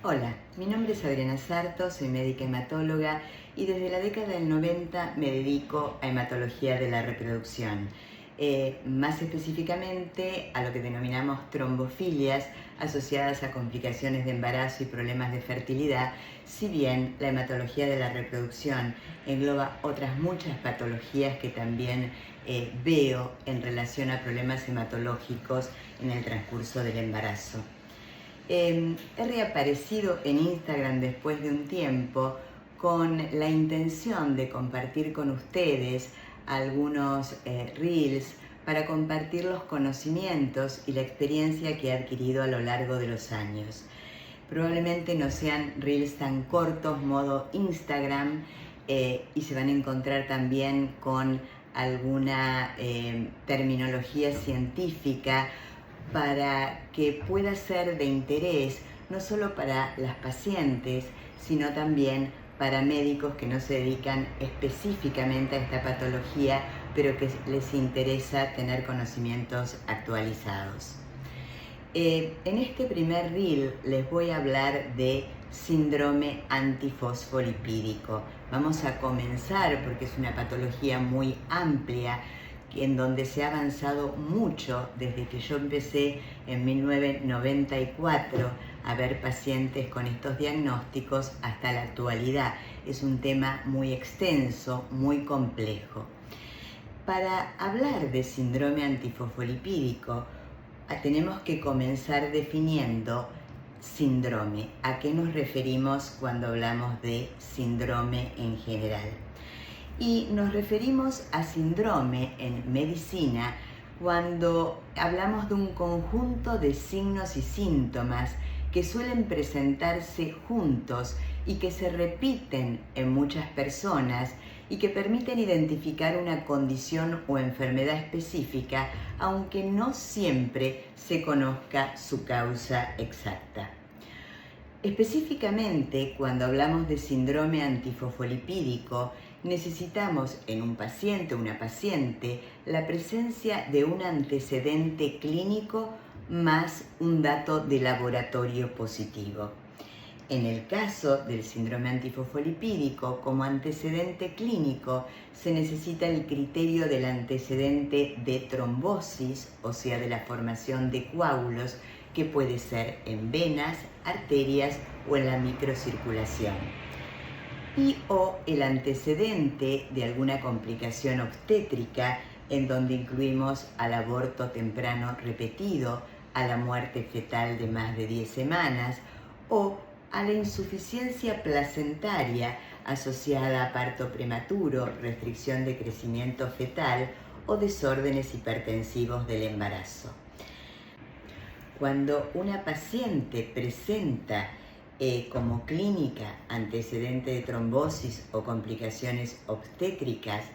Hola, mi nombre es Adriana Sarto, soy médica hematóloga y desde la década del 90 me dedico a hematología de la reproducción, más específicamente a lo que denominamos trombofilias asociadas a complicaciones de embarazo y problemas de fertilidad, si bien la hematología de la reproducción engloba otras muchas patologías que también veo en relación a problemas hematológicos en el transcurso del embarazo. He reaparecido en Instagram después de un tiempo con la intención de compartir con ustedes algunos reels para compartir los conocimientos y la experiencia que he adquirido a lo largo de los años. Probablemente no sean reels tan cortos modo Instagram y se van a encontrar también con alguna terminología científica para que pueda ser de interés no solo para las pacientes, sino también para médicos que no se dedican específicamente a esta patología, pero que les interesa tener conocimientos actualizados. En este primer reel les voy a hablar de síndrome antifosfolipídico. Vamos a comenzar porque es una patología muy amplia en donde se ha avanzado mucho desde que yo empecé en 1994 a ver pacientes con estos diagnósticos hasta la actualidad. Es un tema muy extenso, muy complejo. Para hablar de síndrome antifosfolipídico, tenemos que comenzar definiendo síndrome. ¿A qué nos referimos cuando hablamos de síndrome en general? Y nos referimos a síndrome en medicina cuando hablamos de un conjunto de signos y síntomas que suelen presentarse juntos y que se repiten en muchas personas y que permiten identificar una condición o enfermedad específica, aunque no siempre se conozca su causa exacta. Específicamente, cuando hablamos de síndrome antifosfolipídico, necesitamos en un paciente o una paciente la presencia de un antecedente clínico más un dato de laboratorio positivo. En el caso del síndrome antifosfolipídico, como antecedente clínico, se necesita el criterio del antecedente de trombosis, o sea, de la formación de coágulos, que puede ser en venas, arterias o en la microcirculación. Y o el antecedente de alguna complicación obstétrica, en donde incluimos al aborto temprano repetido, a la muerte fetal de más de 10 semanas o a la insuficiencia placentaria asociada a parto prematuro, restricción de crecimiento fetal o desórdenes hipertensivos del embarazo. Cuando una paciente presenta como clínica antecedente de trombosis o complicaciones obstétricas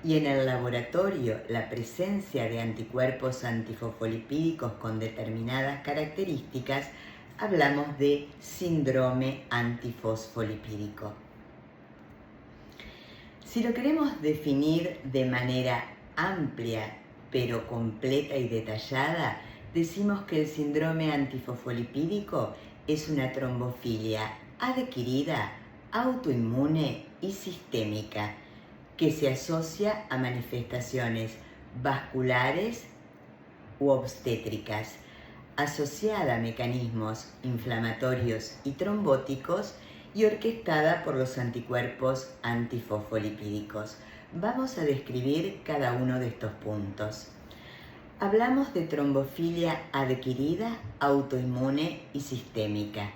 y en el laboratorio la presencia de anticuerpos antifosfolipídicos con determinadas características, hablamos de síndrome antifosfolipídico. Si lo queremos definir de manera amplia pero completa y detallada, decimos que el síndrome antifosfolipídico es una trombofilia adquirida, autoinmune y sistémica que se asocia a manifestaciones vasculares u obstétricas, asociada a mecanismos inflamatorios y trombóticos y orquestada por los anticuerpos antifosfolipídicos. Vamos a describir cada uno de estos puntos. Hablamos de trombofilia adquirida, autoinmune y sistémica.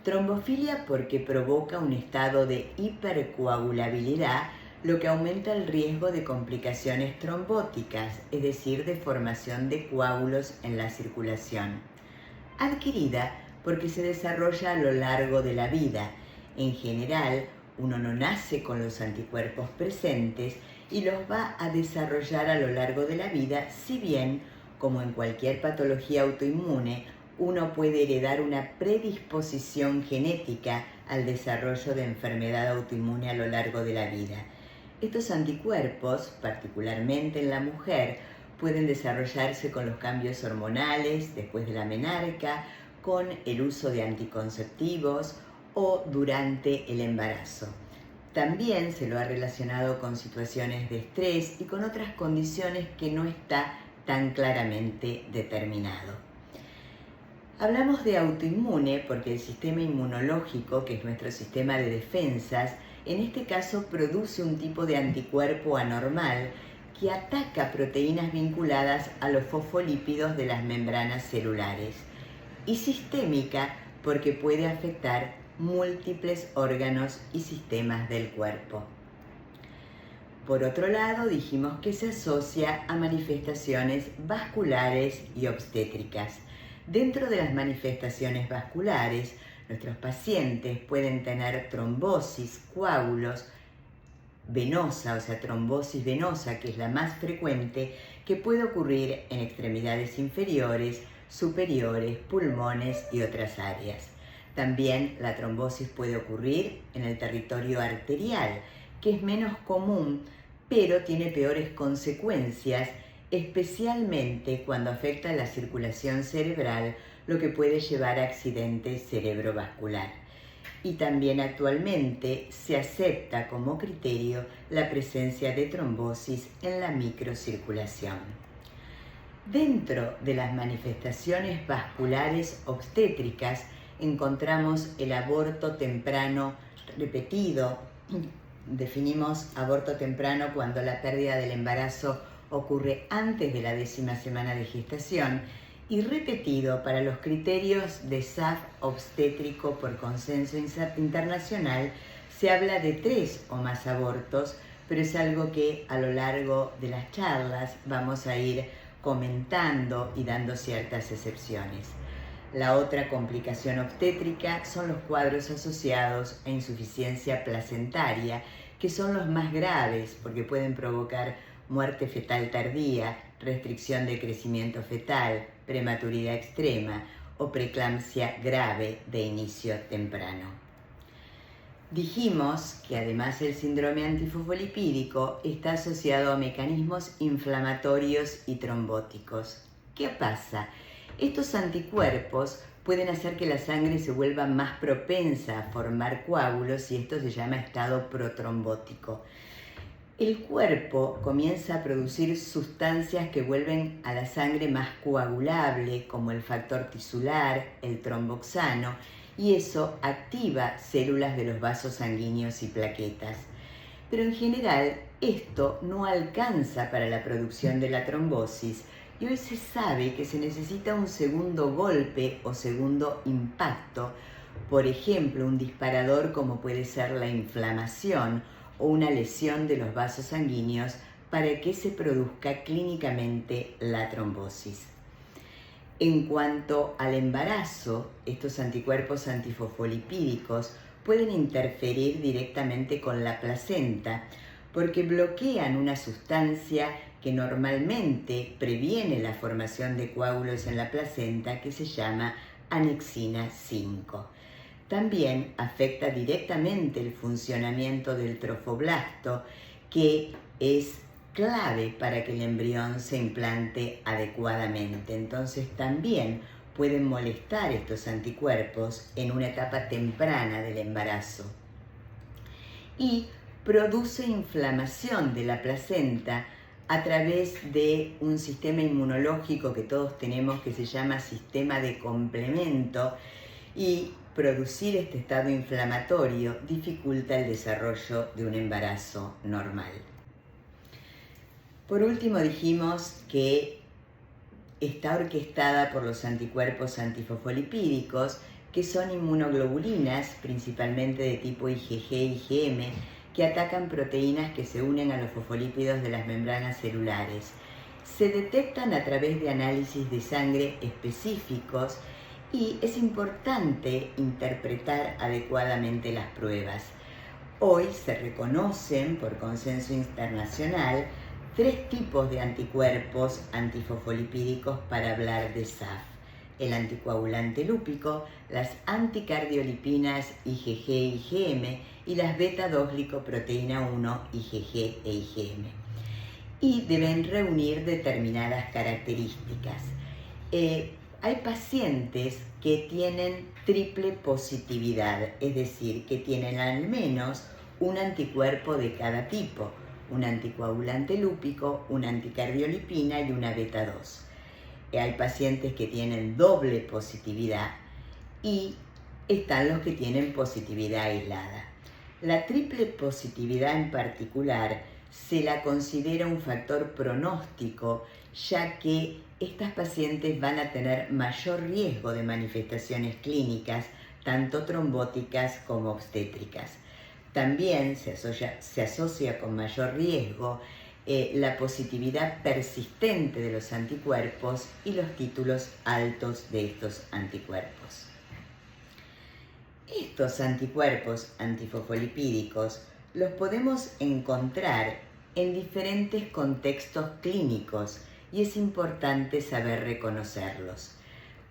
Trombofilia porque provoca un estado de hipercoagulabilidad, lo que aumenta el riesgo de complicaciones trombóticas, es decir, de formación de coágulos en la circulación. Adquirida porque se desarrolla a lo largo de la vida. En general, uno no nace con los anticuerpos presentes y los va a desarrollar a lo largo de la vida, si bien, como en cualquier patología autoinmune, uno puede heredar una predisposición genética al desarrollo de enfermedad autoinmune a lo largo de la vida. Estos anticuerpos, particularmente en la mujer, pueden desarrollarse con los cambios hormonales después de la menarca, con el uso de anticonceptivos o durante el embarazo. También se lo ha relacionado con situaciones de estrés y con otras condiciones que no está tan claramente determinado. Hablamos de autoinmune porque el sistema inmunológico, que es nuestro sistema de defensas, en este caso produce un tipo de anticuerpo anormal que ataca proteínas vinculadas a los fosfolípidos de las membranas celulares, y sistémica porque puede afectar múltiples órganos y sistemas del cuerpo. Por otro lado, dijimos que se asocia a manifestaciones vasculares y obstétricas. Dentro de las manifestaciones vasculares, nuestros pacientes pueden tener trombosis, coágulos, venosa, o sea, trombosis venosa, que es la más frecuente, que puede ocurrir en extremidades inferiores, superiores, pulmones y otras áreas. También la trombosis puede ocurrir en el territorio arterial, que es menos común, pero tiene peores consecuencias, especialmente cuando afecta la circulación cerebral, lo que puede llevar a accidente cerebrovascular. Y también actualmente se acepta como criterio la presencia de trombosis en la microcirculación. Dentro de las manifestaciones vasculares obstétricas encontramos el aborto temprano repetido. Definimos aborto temprano cuando la pérdida del embarazo ocurre antes de la 10ª semana de gestación, y repetido para los criterios de SAF obstétrico por consenso internacional. Se habla de 3 o más abortos, pero es algo que a lo largo de las charlas vamos a ir comentando y dando ciertas excepciones. La otra complicación obstétrica son los cuadros asociados a insuficiencia placentaria, que son los más graves porque pueden provocar muerte fetal tardía, restricción de crecimiento fetal, prematuridad extrema o preeclampsia grave de inicio temprano. Dijimos que además el síndrome antifosfolipídico está asociado a mecanismos inflamatorios y trombóticos. ¿Qué pasa? Estos anticuerpos pueden hacer que la sangre se vuelva más propensa a formar coágulos, y esto se llama estado protrombótico. El cuerpo comienza a producir sustancias que vuelven a la sangre más coagulable, como el factor tisular, el tromboxano, y eso activa células de los vasos sanguíneos y plaquetas. Pero en general, esto no alcanza para la producción de la trombosis, y hoy se sabe que se necesita un segundo golpe o segundo impacto, por ejemplo, un disparador como puede ser la inflamación o una lesión de los vasos sanguíneos, para que se produzca clínicamente la trombosis. En cuanto al embarazo, estos anticuerpos antifosfolipídicos pueden interferir directamente con la placenta porque bloquean una sustancia que normalmente previene la formación de coágulos en la placenta, que se llama anexina 5. También afecta directamente el funcionamiento del trofoblasto, que es clave para que el embrión se implante adecuadamente. Entonces también pueden molestar estos anticuerpos en una etapa temprana del embarazo. Y produce inflamación de la placenta a través de un sistema inmunológico que todos tenemos, que se llama sistema de complemento, y producir este estado inflamatorio dificulta el desarrollo de un embarazo normal. Por último, dijimos que está orquestada por los anticuerpos antifosfolipídicos, que son inmunoglobulinas, principalmente de tipo IgG e IgM, que atacan proteínas que se unen a los fosfolípidos de las membranas celulares. Se detectan a través de análisis de sangre específicos, y es importante interpretar adecuadamente las pruebas. Hoy se reconocen por consenso internacional 3 tipos de anticuerpos antifosfolipídicos para hablar de SAF: el anticoagulante lúpico, las anticardiolipinas IgG e IgM y las beta-2 glicoproteína 1 IgG e IgM. Y deben reunir determinadas características. Hay pacientes que tienen triple positividad, es decir, que tienen al menos un anticuerpo de cada tipo, un anticoagulante lúpico, una anticardiolipina y una beta 2. Hay pacientes que tienen doble positividad y están los que tienen positividad aislada. La triple positividad en particular se la considera un factor pronóstico, ya que estas pacientes van a tener mayor riesgo de manifestaciones clínicas, tanto trombóticas como obstétricas. También se asocia con mayor riesgo la positividad persistente de los anticuerpos y los títulos altos de estos anticuerpos. Estos anticuerpos antifosfolipídicos los podemos encontrar en diferentes contextos clínicos y es importante saber reconocerlos.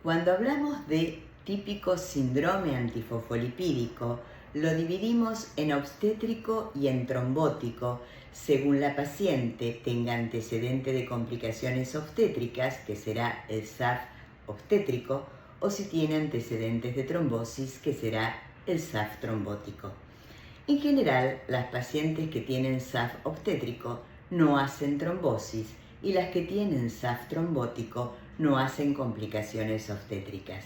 Cuando hablamos de típico síndrome antifosfolipídico, lo dividimos en obstétrico y en trombótico, según la paciente tenga antecedente de complicaciones obstétricas, que será el SAF obstétrico, o si tiene antecedentes de trombosis, que será el SAF trombótico. En general, las pacientes que tienen SAF obstétrico no hacen trombosis y las que tienen SAF trombótico no hacen complicaciones obstétricas.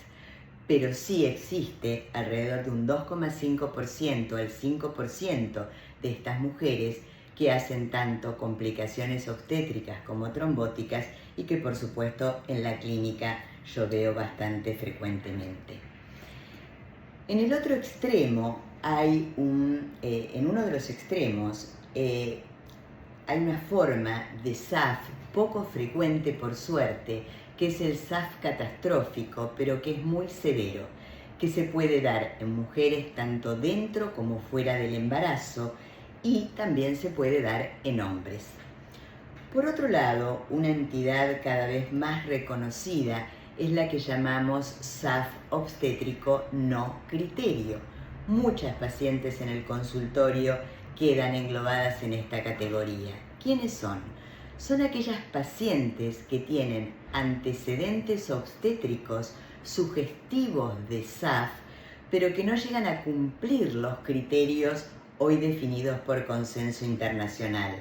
Pero sí existe alrededor de un 2,5% al 5% de estas mujeres que hacen tanto complicaciones obstétricas como trombóticas y que por supuesto en la clínica yo veo bastante frecuentemente. En el otro extremo hay en uno de los extremos hay una forma de SAF poco frecuente por suerte, que es el SAF catastrófico, pero que es muy severo, que se puede dar en mujeres tanto dentro como fuera del embarazo y también se puede dar en hombres. Por otro lado, una entidad cada vez más reconocida es la que llamamos SAF obstétrico no criterio. Muchas pacientes en el consultorio quedan englobadas en esta categoría. ¿Quiénes son? Son aquellas pacientes que tienen antecedentes obstétricos sugestivos de SAF, pero que no llegan a cumplir los criterios hoy definidos por consenso internacional.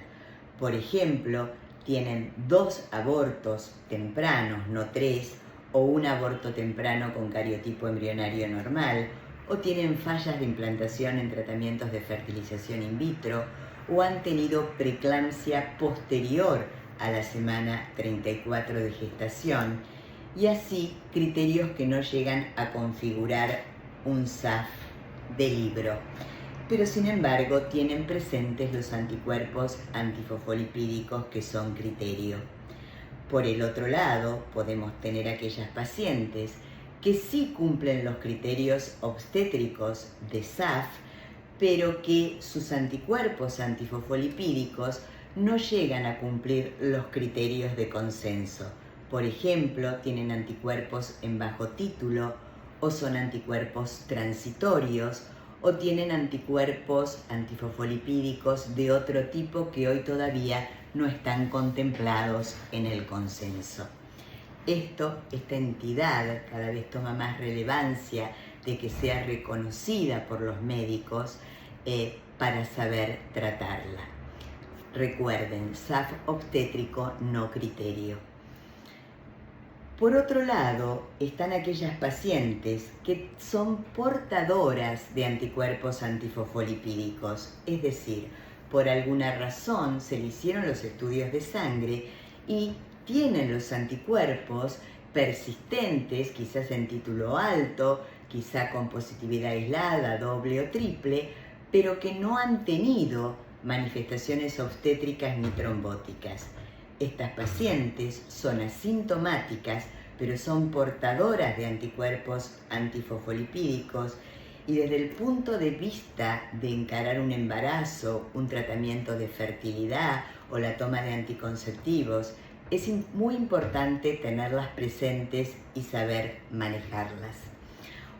Por ejemplo, tienen 2 abortos tempranos, no 3, o un aborto temprano con cariotipo embrionario normal, o tienen fallas de implantación en tratamientos de fertilización in vitro, o han tenido preeclampsia posterior a la semana 34 de gestación, y así criterios que no llegan a configurar un SAF de libro, pero sin embargo tienen presentes los anticuerpos antifosfolipídicos que son criterio. Por el otro lado, podemos tener aquellas pacientes que sí cumplen los criterios obstétricos de SAF, pero que sus anticuerpos antifosfolipídicos no llegan a cumplir los criterios de consenso. Por ejemplo, tienen anticuerpos en bajo título, o son anticuerpos transitorios, o tienen anticuerpos antifosfolipídicos de otro tipo que hoy todavía no están contemplados en el consenso. Esta entidad cada vez toma más relevancia de que sea reconocida por los médicos para saber tratarla. Recuerden, SAF obstétrico no criterio. Por otro lado, están aquellas pacientes que son portadoras de anticuerpos antifosfolipídicos, es decir, por alguna razón se le hicieron los estudios de sangre y tienen los anticuerpos persistentes, quizás en título alto, quizá con positividad aislada, doble o triple, pero que no han tenido manifestaciones obstétricas ni trombóticas. Estas pacientes son asintomáticas, pero son portadoras de anticuerpos antifosfolipídicos y desde el punto de vista de encarar un embarazo, un tratamiento de fertilidad o la toma de anticonceptivos, es muy importante tenerlas presentes y saber manejarlas.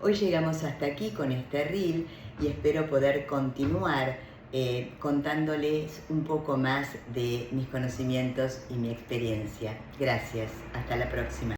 Hoy llegamos hasta aquí con este reel y espero poder continuar contándoles un poco más de mis conocimientos y mi experiencia. Gracias, hasta la próxima.